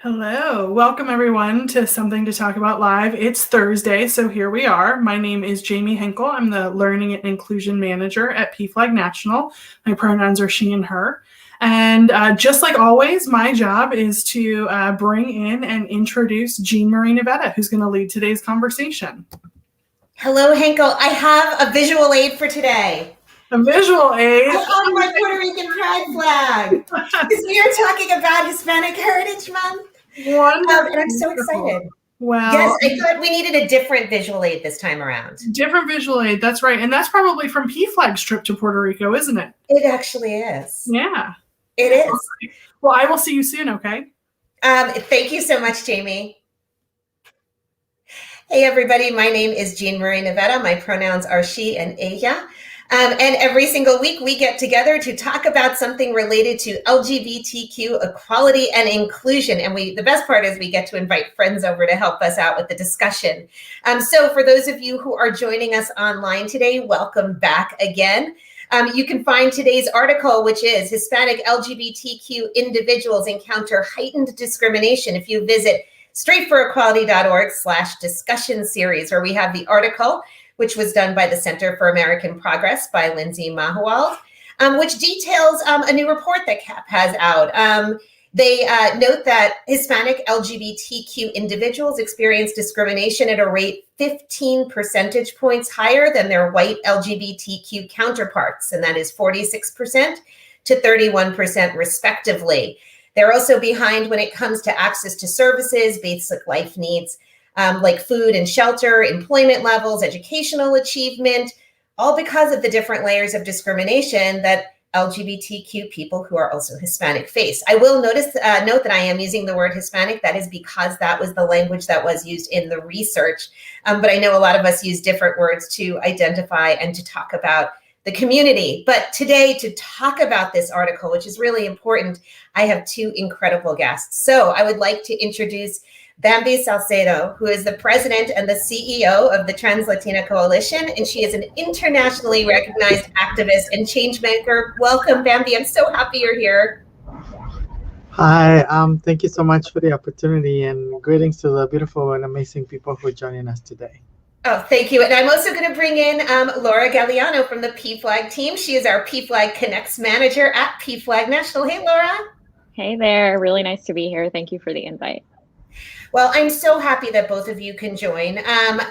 Hello, welcome everyone to Something to Talk About Live. It's Thursday, so here we are. My name is Jamie Henkel. I'm the Learning and Inclusion Manager at PFLAG National. My pronouns are she and her. And just like always, my job is to bring in and introduce Jean Marie Navetta, who's going to lead today's conversation. Hello, Henkel. I have a visual aid for today. A visual aid? I have my Puerto Rican pride flag because we are talking about Hispanic Heritage Month. Wonderful. And I'm so excited. Well, yes, I thought we needed a different visual aid this time around. Different visual aid, that's right. And that's probably from PFLAG's trip to Puerto Rico, isn't it? It actually is. Yeah. It is. Well, I will see you soon, okay? Thank you so much, Jamie. Hey, everybody. My name is Jean Marie Navetta. My pronouns are she and ella. And every single week we get together to talk about something related to LGBTQ equality and inclusion. And the best part is we get to invite friends over to help us out with the discussion. So for those of you who are joining us online today, welcome back again. You can find today's article, which is Hispanic LGBTQ Individuals Encounter Heightened Discrimination. If you visit straightforequality.org/discussion series, where we have the article, which was done by the Center for American Progress by Lindsay Mahowald, which details a new report that CAP has out. They note that Hispanic LGBTQ individuals experience discrimination at a rate 15 percentage points higher than their white LGBTQ counterparts, and that is 46% to 31% respectively. They're also behind when it comes to access to services, basic life needs, like food and shelter, employment levels, educational achievement, all because of the different layers of discrimination that LGBTQ people who are also Hispanic face. I will note that I am using the word Hispanic. That is because that was the language that was used in the research. But I know a lot of us use different words to identify and to talk about the community. But today, to talk about this article, which is really important, I have two incredible guests. So I would like to introduce Bamby Salcedo, who is the president and the CEO of the TransLatin Coalition, and she is an internationally recognized activist and change maker. Welcome, Bamby. I'm so happy you're here. Hi, thank you so much for the opportunity, and greetings to the beautiful and amazing people who are joining us today. Oh, thank you. And I'm also going to bring in Laura Galliano from the PFLAG team. She is our PFLAG Connects manager at PFLAG National. Hey, Laura. Hey there. Really nice to be here. Thank you for the invite. Well, I'm so happy that both of you can join.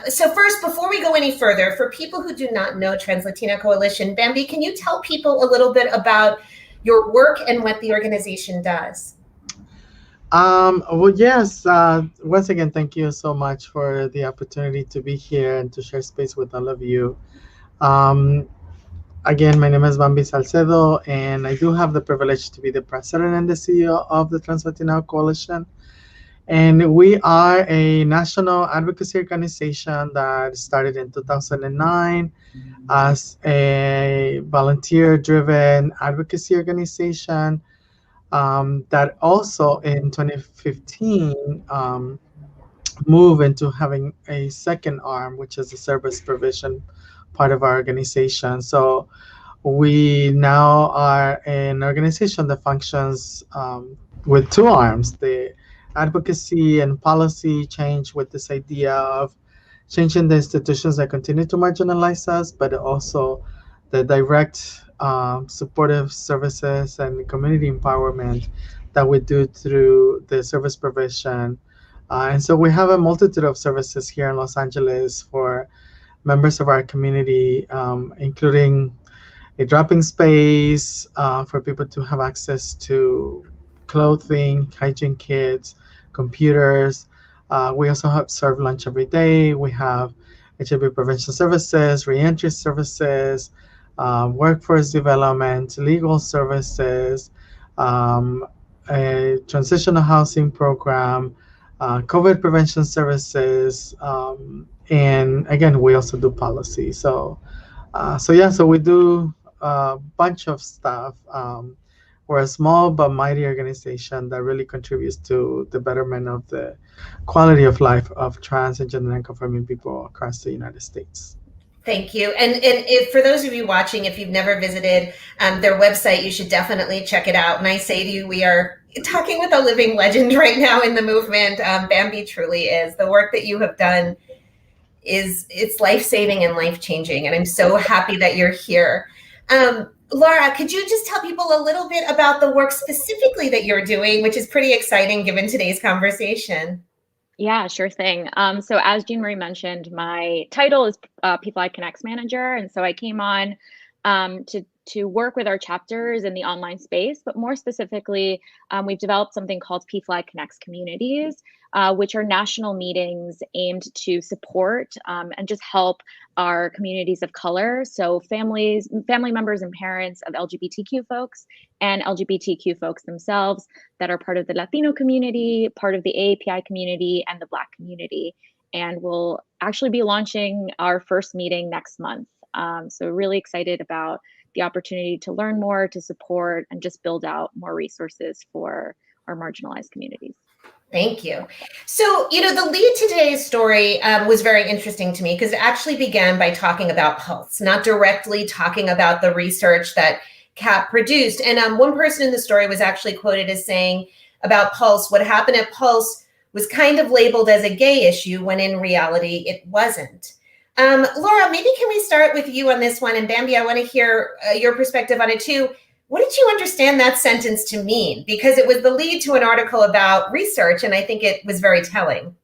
So first, before we go any further, for people who do not know TransLatin Coalition, Bamby, can you tell people a little bit about your work and what the organization does? Well, yes. Once again, thank you so much for the opportunity to be here and to share space with all of you. Again, my name is Bamby Salcedo, and I do have the privilege to be the president and the CEO of the TransLatin Coalition. And we are a national advocacy organization that started in 2009 as a volunteer-driven advocacy organization. That also in 2015 moved into having a second arm, which is the service provision part of our organization. So we now are an organization that functions with two arms: the advocacy and policy change, with this idea of changing the institutions that continue to marginalize us, but also the direct supportive services and community empowerment that we do through the service provision. And so we have a multitude of services here in Los Angeles for members of our community, including a drop-in space for people to have access to clothing, hygiene kits, computers. We also serve lunch every day. We have HIV prevention services, reentry services, workforce development, legal services, a transitional housing program, COVID prevention services, and again, we also do policy. So we do a bunch of stuff. We're a small but mighty organization that really contributes to the betterment of the quality of life of trans and gender nonconforming people across the United States. Thank you. And if, for those of you watching, if you've never visited their website, you should definitely check it out. And I say to you, we are talking with a living legend right now in the movement. Bamby truly is. The work that you have done it's life-saving and life-changing, and I'm so happy that you're here. Laura, could you just tell people a little bit about the work specifically that you're doing, which is pretty exciting given today's conversation? Yeah, sure thing. So as Jean Marie mentioned, my title is PFLAG Connects Manager, and so I came on to work with our chapters in the online space, but more specifically, we've developed something called PFLAG Connects Communities, which are national meetings aimed to support and just help our communities of color. So family members and parents of LGBTQ folks and LGBTQ folks themselves that are part of the Latino community, part of the AAPI community, and the Black community. And we'll actually be launching our first meeting next month. So really excited about the opportunity to learn more, to support, and just build out more resources for our marginalized communities. Thank you. So, the lead to today's story was very interesting to me because it actually began by talking about Pulse, not directly talking about the research that CAP produced. And one person in the story was actually quoted as saying about Pulse, what happened at Pulse was kind of labeled as a gay issue when in reality it wasn't. Laura, maybe can we start with you on this one? And Bamby, I want to hear your perspective on it too. What did you understand that sentence to mean? Because it was the lead to an article about research, and I think it was very telling.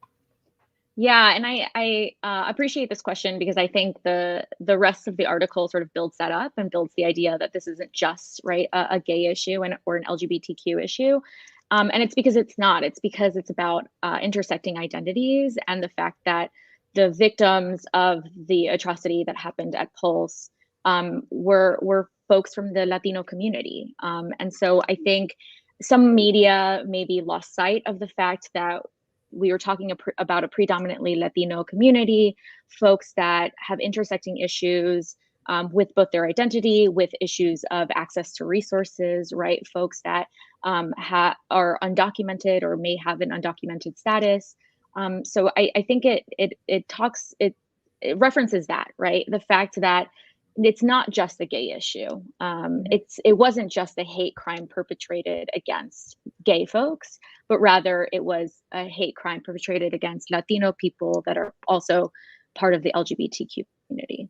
Yeah, and I appreciate this question because I think the rest of the article sort of builds that up and builds the idea that this isn't just a gay issue or an LGBTQ issue. And it's because it's not. It's because it's about intersecting identities and the fact that the victims of the atrocity that happened at Pulse were folks from the Latino community. And so I think some media maybe lost sight of the fact that we were talking about a predominantly Latino community, folks that have intersecting issues with both their identity, with issues of access to resources, right? Folks that are undocumented or may have an undocumented status. So I think it references that, right? The fact that it's not just a gay issue. It wasn't just a hate crime perpetrated against gay folks, but rather it was a hate crime perpetrated against Latino people that are also part of the LGBTQ community.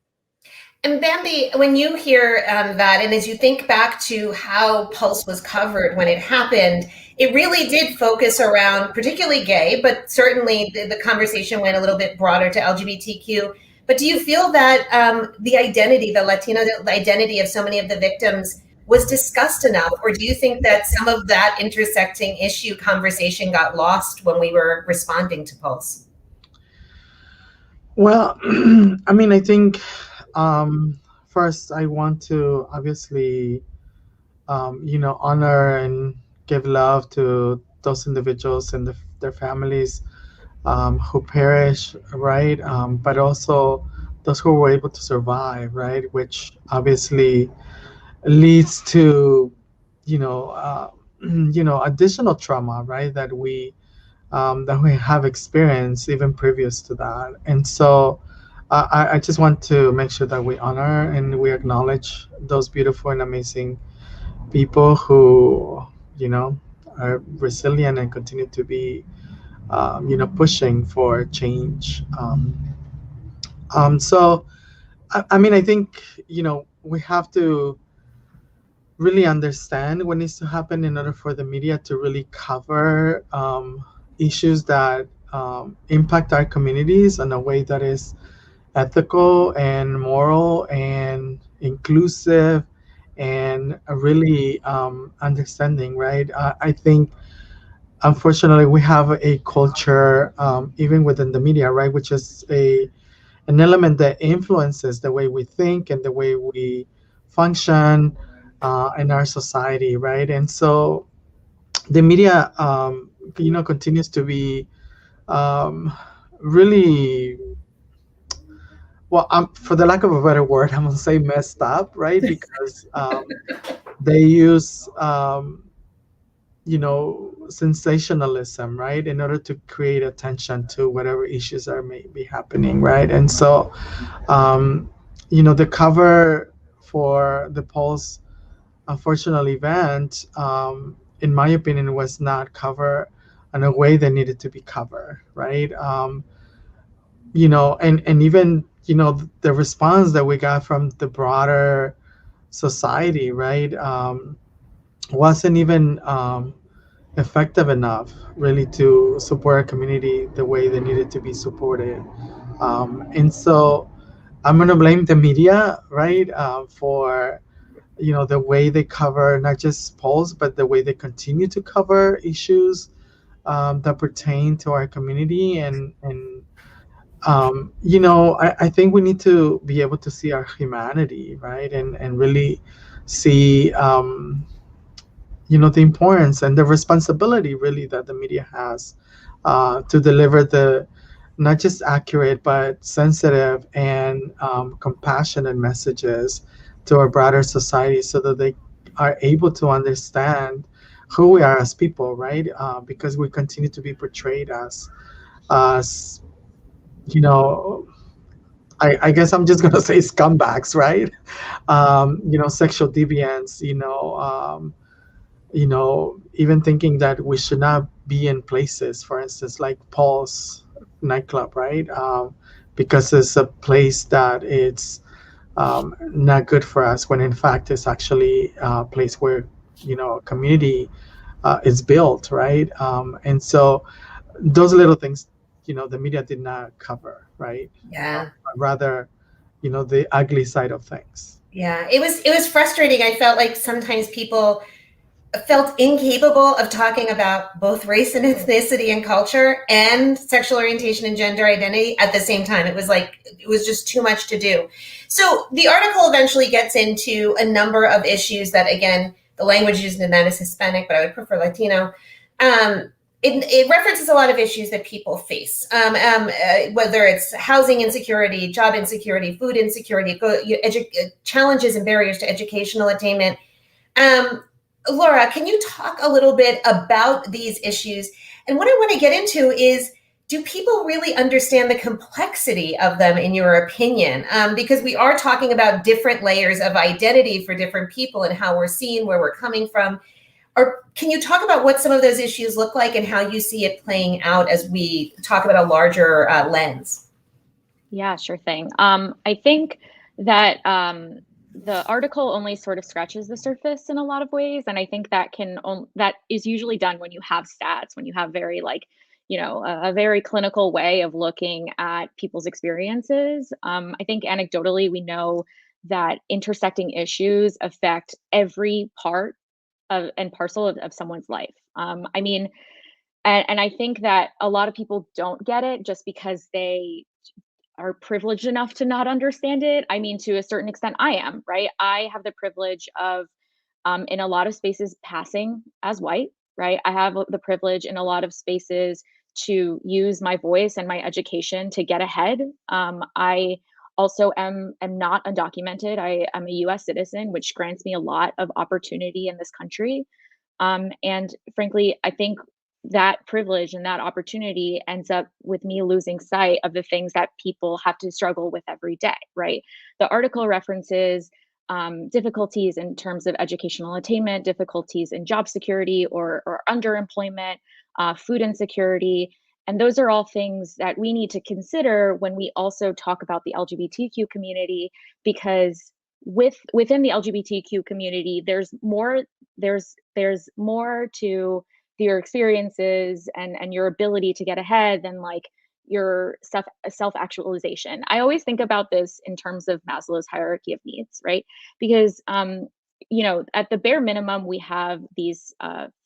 And Bamby, when you hear that, and as you think back to how Pulse was covered when it happened, it really did focus around particularly gay, but certainly the conversation went a little bit broader to LGBTQ. But do you feel that the Latino identity of so many of the victims was discussed enough? Or do you think that some of that intersecting issue conversation got lost when we were responding to Pulse? Well, I think first I want to obviously, honor and give love to those individuals and their families who perish, right? But also those who were able to survive, right? Which obviously leads to, additional trauma, right? That we have experienced even previous to that. And so I just want to make sure that we honor and we acknowledge those beautiful and amazing people who, are resilient and continue to be pushing for change. So, I think, we have to really understand what needs to happen in order for the media to really cover issues that impact our communities in a way that is ethical and moral and inclusive and really understanding, right? I think unfortunately, we have a culture, even within the media, right, which is an element that influences the way we think and the way we function in our society, right? And so the media, continues to be really, well, for the lack of a better word, I'm gonna say messed up, right? Because they use sensationalism, right, in order to create attention to whatever issues are may be happening, right? And so, the cover for the Pulse unfortunate event in my opinion, was not covered in a way that needed to be covered, right? And even, the response that we got from the broader society, right, wasn't even effective enough really to support a community the way they needed to be supported. And so I'm going to blame the media, right, for, the way they cover not just polls, but the way they continue to cover issues that pertain to our community. I think we need to be able to see our humanity, right, and really see, the importance and the responsibility really that the media has to deliver the not just accurate but sensitive and compassionate messages to our broader society so that they are able to understand who we are as people, right? Because we continue to be portrayed as you know I guess I'm just gonna say scumbags, right? Sexual deviants, even thinking that we should not be in places, for instance, like Paul's nightclub, right? Because it's a place that it's not good for us, when in fact it's actually a place where, a community is built, right? And so those little things, the media did not cover, right? Yeah. Rather, the ugly side of things. Yeah, it was frustrating. I felt like sometimes people felt incapable of talking about both race and ethnicity and culture and sexual orientation and gender identity at the same time. It was just too much to do. So the article eventually gets into a number of issues that, again, the language used in that is Hispanic, but I would prefer Latino. It references a lot of issues that people face, whether it's housing insecurity, job insecurity, food insecurity, challenges and barriers to educational attainment. Laura, can you talk a little bit about these issues? And what I want to get into is, do people really understand the complexity of them, in your opinion? Because we are talking about different layers of identity for different people and how we're seen, where we're coming from. Or can you talk about what some of those issues look like and how you see it playing out as we talk about a larger lens? Yeah, sure thing. I think that the article only sort of scratches the surface in a lot of ways, and I think that that is usually done when you have stats, when you have very a very clinical way of looking at people's experiences. I think anecdotally we know that intersecting issues affect every part and parcel of someone's life. I mean, and I think that a lot of people don't get it just because they are privileged enough to not understand it. I mean, to a certain extent, I am, right? I have the privilege of, in a lot of spaces, passing as white, right? I have the privilege in a lot of spaces to use my voice and my education to get ahead. I also am not undocumented. I am a US citizen, which grants me a lot of opportunity in this country. And frankly, I think that privilege and that opportunity ends up with me losing sight of the things that people have to struggle with every day, right? The article references difficulties in terms of educational attainment, difficulties in job security or underemployment, food insecurity. And those are all things that we need to consider when we also talk about the LGBTQ community, because within the LGBTQ community, there's more to your experiences and your ability to get ahead than like your self-actualization. I always think about this in terms of Maslow's hierarchy of needs, right? Because at the bare minimum, we have these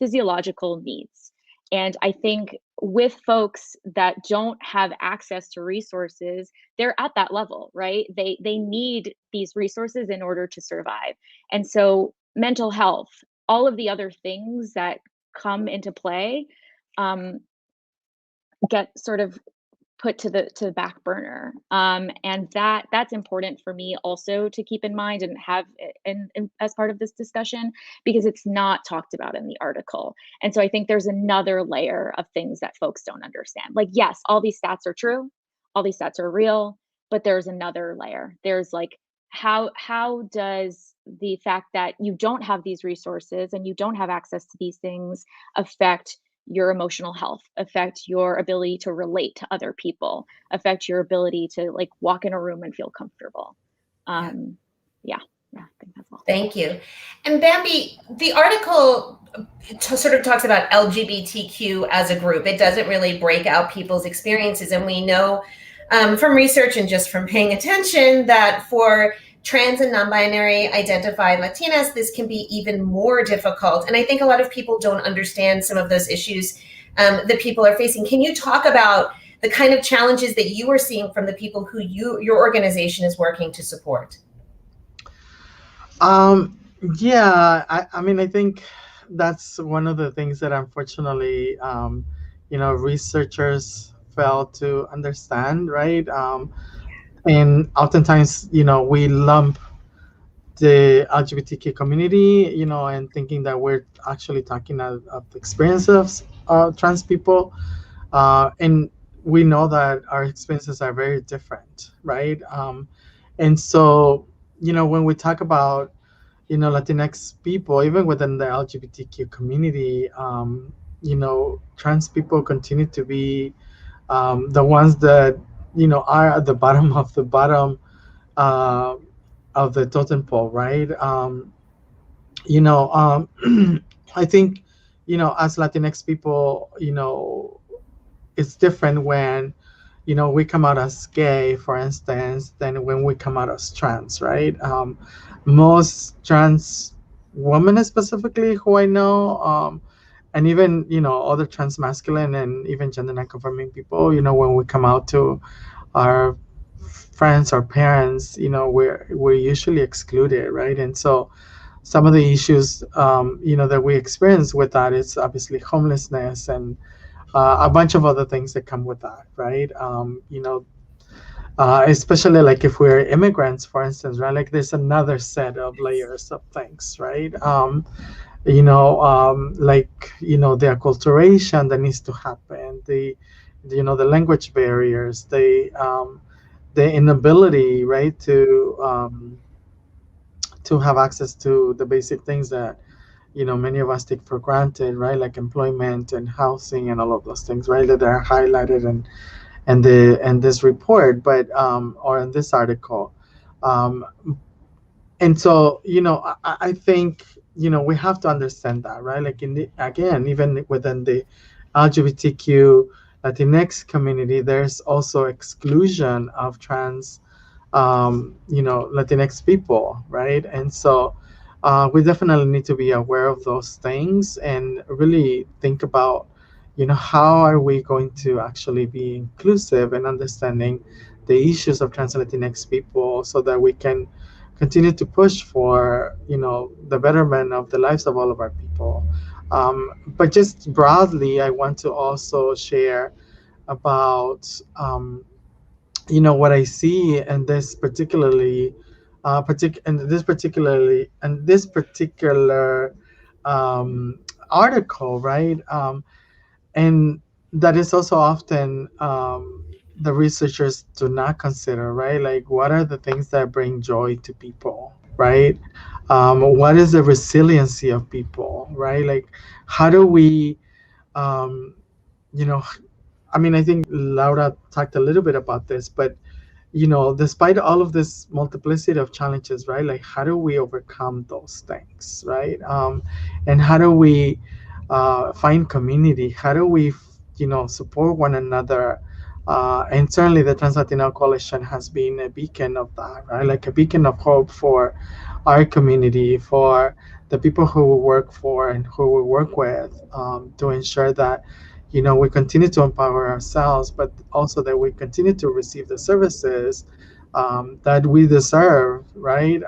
physiological needs. And I think with folks that don't have access to resources, they're at that level, right? They need these resources in order to survive. And so mental health, all of the other things that come into play get sort of put to the back burner, and that's important for me also to keep in mind and have in as part of this discussion, because it's not talked about in the article. And so I think there's another layer of things that folks don't understand. Like, yes, all these stats are true, all these stats are real, but there's another layer. There's like, how does the fact that you don't have these resources and you don't have access to these things affect your emotional health, affect your ability to relate to other people, affect your ability to like walk in a room and feel comfortable. Yeah, I think that's all. Thank you. And Bamby, the article sort of talks about LGBTQ as a group. It doesn't really break out people's experiences. And we know from research and just from paying attention that for trans and non-binary identified Latinas, this can be even more difficult. And I think a lot of people don't understand some of those issues that people are facing. Can you talk about the kind of challenges that you are seeing from the people who your organization is working to support? Yeah, I mean, I think that's one of the things that unfortunately, researchers fail to understand, right? And oftentimes, we lump the LGBTQ community, and thinking that we're actually talking of the experiences of trans people. And we know that our experiences are very different, right? And so, when we talk about, Latinx people, even within the LGBTQ community, trans people continue to be the ones that, are at the bottom of the bottom of the totem pole, right? I think, as Latinx people, it's different when, we come out as gay, for instance, than when we come out as trans, right? Most trans women specifically who I know, and even, other trans masculine and even gender non-conforming people, when we come out to our friends or parents, we're usually excluded, right? And so some of the issues, that we experience with that is obviously homelessness and a bunch of other things that come with that, right? Especially like if we're immigrants, for instance, right? Like there's another set of layers of things, right? The acculturation that needs to happen, the language barriers, the inability, right, to have access to the basic things that, many of us take for granted, right? Like employment and housing and all of those things, right? That are highlighted in this report, but or in this article. And so, I think, we have to understand that, right? Like even within the LGBTQ Latinx community, there's also exclusion of trans, Latinx people, right? And so we definitely need to be aware of those things and really think about, how are we going to actually be inclusive and understanding the issues of trans Latinx people so that we can continue to push for, the betterment of the lives of all of our people. But just broadly, I want to also share about, what I see in this particular article, right? And that is also often the researchers do not consider, right? Like, what are the things that bring joy to people, right? What is the resiliency of people, right? Like, how do we, I think Laura talked a little bit about this, but, despite all of this multiplicity of challenges, right? Like, how do we overcome those things, right? And how do we find community? How do we, support one another? And certainly the TransLatin Coalition has been a beacon of that, right? Like a beacon of hope for our community, for the people who we work for and who we work with, to ensure that, we continue to empower ourselves, but also that we continue to receive the services that we deserve, right?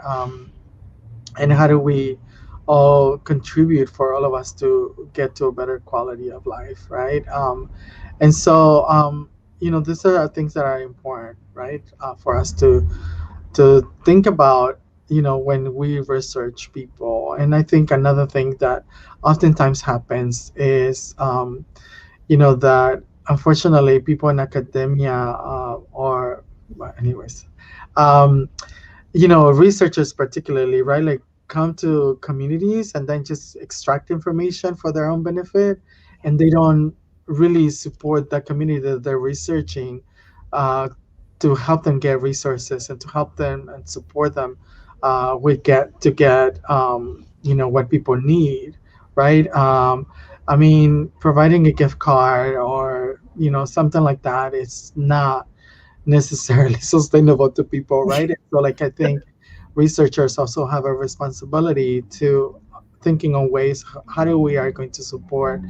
And how do we all contribute for all of us to get to a better quality of life, right? And so, these are things that are important, right, for us to think about, when we research people. And I think another thing that oftentimes happens is, that unfortunately people in academia anyways, researchers particularly, right, like come to communities and then just extract information for their own benefit, and they don't really support the community that they're researching, uh, to help them get resources and to help them and support them, what people need, right? I mean, providing a gift card or something like that is not necessarily sustainable to people, right? And so, like, I think researchers also have a responsibility to thinking on ways how do we are going to support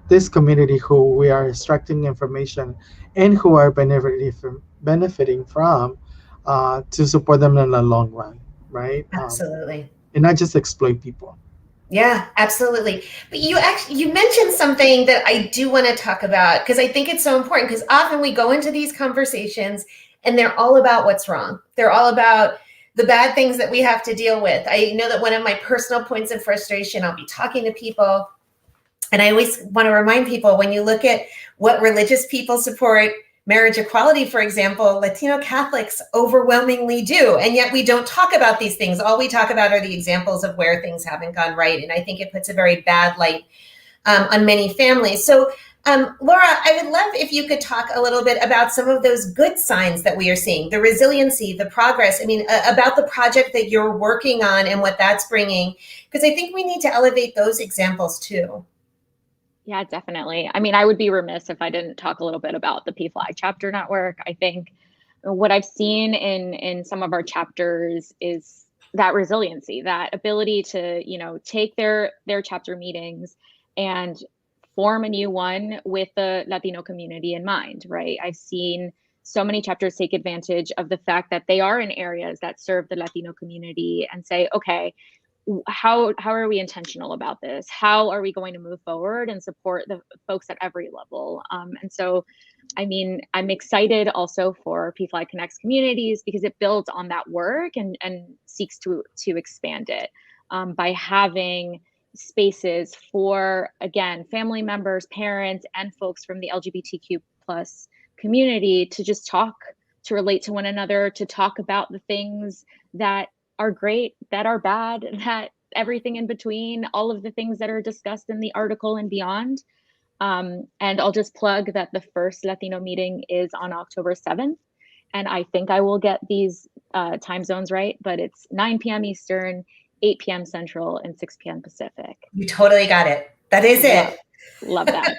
this community who we are extracting information and who are benefiting from, to support them in the long run, right? Absolutely. And not just exploit people. Yeah, absolutely. But you mentioned something that I do want to talk about, because I think it's so important, because often we go into these conversations and they're all about what's wrong. They're all about the bad things that we have to deal with. I know that one of my personal points of frustration, I'll be talking to people, and I always want to remind people, when you look at what religious people support, marriage equality, for example, Latino Catholics overwhelmingly do. And yet we don't talk about these things. All we talk about are the examples of where things haven't gone right. And I think it puts a very bad light on many families. So Laura, I would love if you could talk a little bit about some of those good signs that we are seeing, the resiliency, the progress, about the project that you're working on and what that's bringing, because I think we need to elevate those examples too. Yeah, definitely. I mean, I would be remiss if I didn't talk a little bit about the PFLAG chapter network. I think what I've seen in some of our chapters is that resiliency, that ability to, take their chapter meetings and form a new one with the Latino community in mind, right? I've seen so many chapters take advantage of the fact that they are in areas that serve the Latino community and say, okay, how are we intentional about this? How are we going to move forward and support the folks at every level? And so, I'm excited also for PFLAG Connects communities, because it builds on that work and seeks to expand it by having spaces for, again, family members, parents, and folks from the LGBTQ plus community to just talk, to relate to one another, to talk about the things that are great, that are bad, that everything in between, all of the things that are discussed in the article and beyond. And I'll just plug that the first Latino meeting is on October 7th. And I think I will get these time zones right, but it's 9 p.m. Eastern, 8 p.m. Central, and 6 p.m. Pacific. You totally got it. That is it. Love that.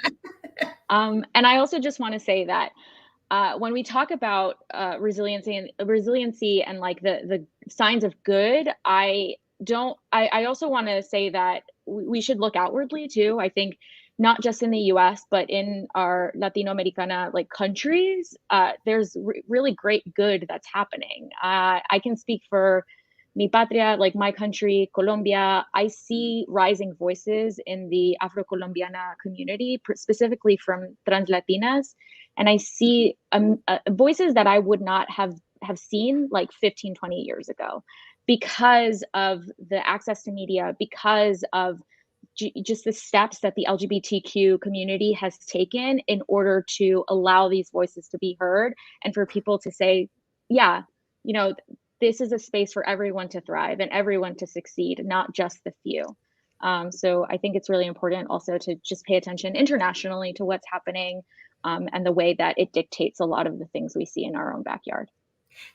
And I also just want to say that when we talk about resiliency and like the signs of good, I also want to say that we should look outwardly too. I think not just in the US, but in our Latino Americana countries, there's really great good that's happening. I can speak for mi patria, like my country, Colombia. I see rising voices in the Afro-Colombiana community, specifically from TransLatinas. And I see voices that I would not have seen 15, 20 years ago, because of the access to media, because of just the steps that the LGBTQ community has taken in order to allow these voices to be heard, and for people to say, yeah, this is a space for everyone to thrive and everyone to succeed, not just the few. So I think it's really important also to just pay attention internationally to what's happening, and the way that it dictates a lot of the things we see in our own backyard.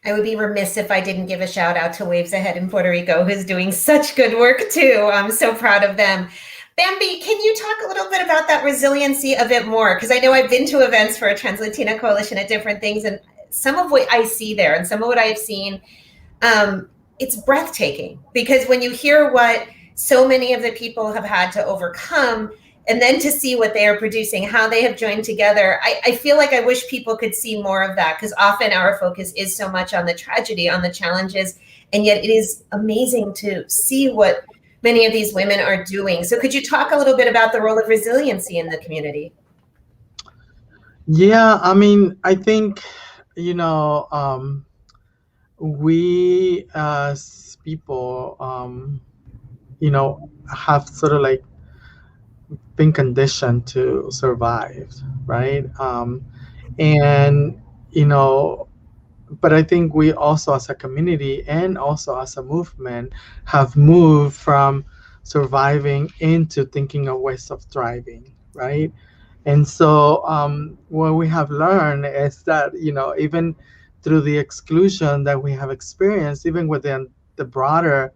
I would be remiss if I didn't give a shout out to Waves Ahead in Puerto Rico, who's doing such good work too. I'm so proud of them. Bamby, can you talk a little bit about that resiliency a bit more? Because I know I've been to events for a TransLatin Coalition at different things, and some of what I see there and some of what I've seen, it's breathtaking, because when you hear what so many of the people have had to overcome, and then to see what they are producing, how they have joined together, I feel like I wish people could see more of that, because often our focus is so much on the tragedy, on the challenges, and yet it is amazing to see what many of these women are doing. So could you talk a little bit about the role of resiliency in the community? Yeah, I think, we as people, have sort of been conditioned to survive, right? And but I think we also as a community and also as a movement have moved from surviving into thinking of ways of thriving, right? And so what we have learned is that, even through the exclusion that we have experienced, even within the broader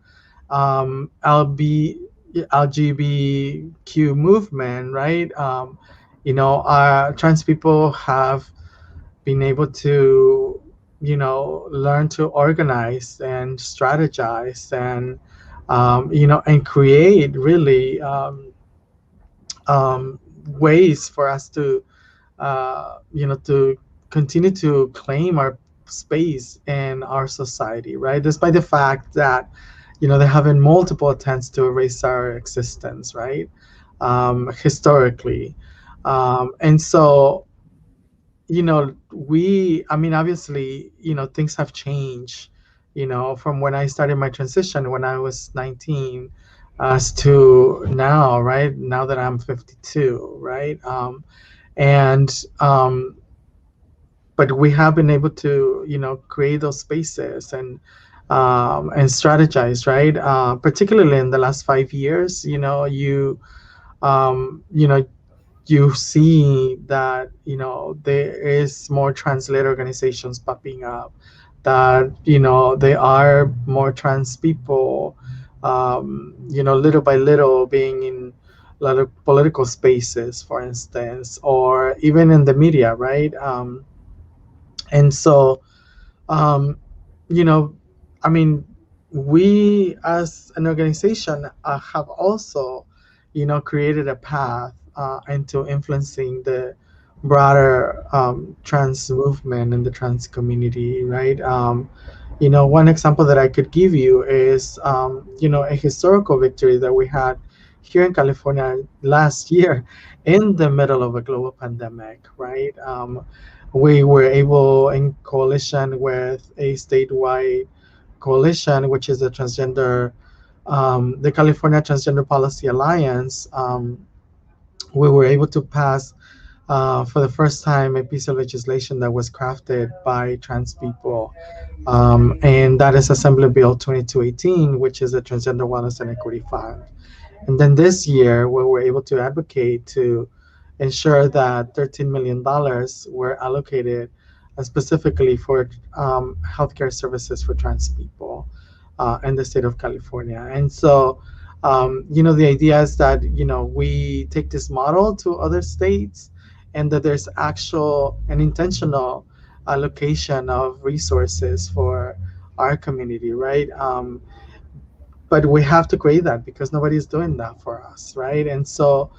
LGBTQ movement, right? Our trans people have been able to, learn to organize and strategize and, and create really ways for us to, to continue to claim our space in our society, right? Despite the fact that, there have been multiple attempts to erase our existence, right? Historically. And so, obviously, things have changed, from when I started my transition when I was 19 as to now, right? Now that I'm 52, right? And but we have been able to, create those spaces and strategize, right? Particularly in the last 5 years, you know, you see that, there is more trans-led organizations popping up, that, there are more trans people, little by little being in a lot of political spaces, for instance, or even in the media, right? And so, um, you know, I mean, we as an organization have also, created a path into influencing the broader trans movement and the trans community, right? One example that I could give you is, a historical victory that we had here in California last year in the middle of a global pandemic, right? We were able, in coalition with a statewide coalition, which is the California Transgender Policy Alliance, we were able to pass, for the first time, a piece of legislation that was crafted by trans people. And that is Assembly Bill 2218, which is the Transgender Wellness and Equity Fund. And then this year, we were able to advocate to ensure that $13 million were allocated specifically for healthcare services for trans people in the state of California. And so, the idea is that, we take this model to other states and that there's actual and intentional allocation of resources for our community, right? But we have to create that because nobody's doing that for us, right? And so,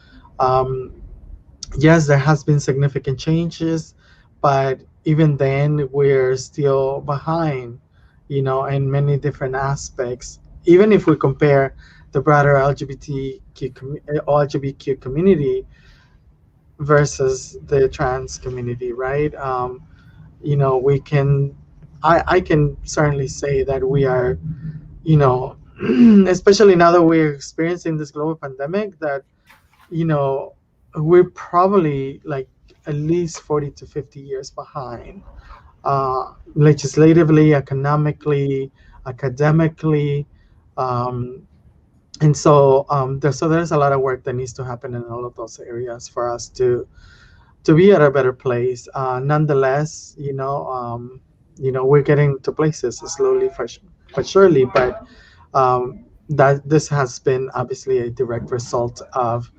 yes, there has been significant changes, but even then, we're still behind, in many different aspects. Even if we compare the broader LGBTQ community versus the trans community, right? We can, I can certainly say that we are, especially now that we're experiencing this global pandemic, that, we're probably like at least 40 to 50 years behind, legislatively, economically, academically. And so, there's a lot of work that needs to happen in all of those areas for us to be at a better place. Nonetheless, we're getting to places slowly but surely. But that this has been obviously a direct result of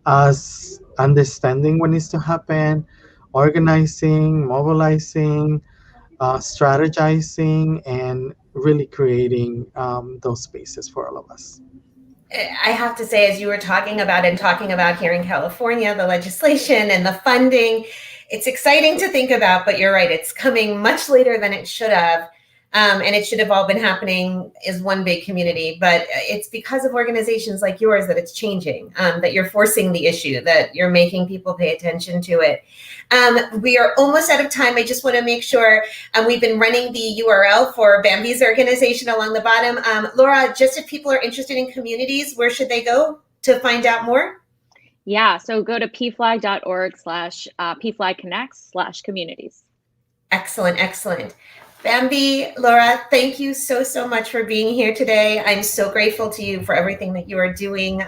us understanding what needs to happen, organizing, mobilizing, strategizing, and really creating those spaces for all of us. I have to say, as you were talking about here in California, the legislation and the funding, it's exciting to think about, but you're right, it's coming much later than it should have. And it should have all been happening as one big community, but it's because of organizations like yours that it's changing, that you're forcing the issue, that you're making people pay attention to it. We are almost out of time. I just want to make sure, we've been running the URL for Bamby's organization along the bottom. Laura, just if people are interested in communities, where should they go to find out more? Yeah, so go to pflag.org/pflagconnects/communities. Excellent, excellent. Bamby, Laura, thank you so much for being here today. I'm so grateful to you for everything that you are doing.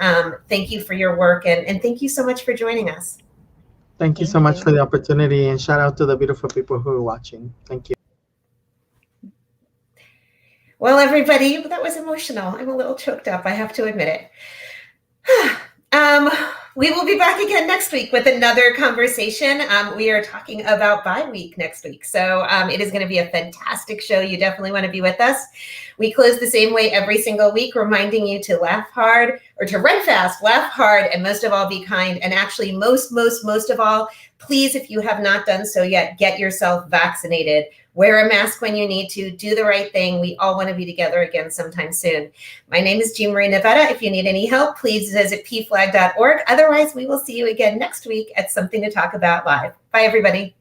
Thank you for your work, and thank you so much for joining us. Thank you so much for the opportunity, and shout out to the beautiful people who are watching. Thank you. Well, everybody, that was emotional. I'm a little choked up, I have to admit it. We will be back again next week with another conversation. We are talking about Bye Week next week. So it is going to be a fantastic show. You definitely want to be with us. We close the same way every single week, reminding you to laugh hard, or to run fast, laugh hard, and most of all, be kind. And actually, most of all, please, if you have not done so yet, get yourself vaccinated. Wear a mask when you need to. Do the right thing. We all want to be together again sometime soon. My name is Jean Marie Nevada. If you need any help, please visit pflag.org. Otherwise, we will see you again next week at Something to Talk About Live. Bye, everybody.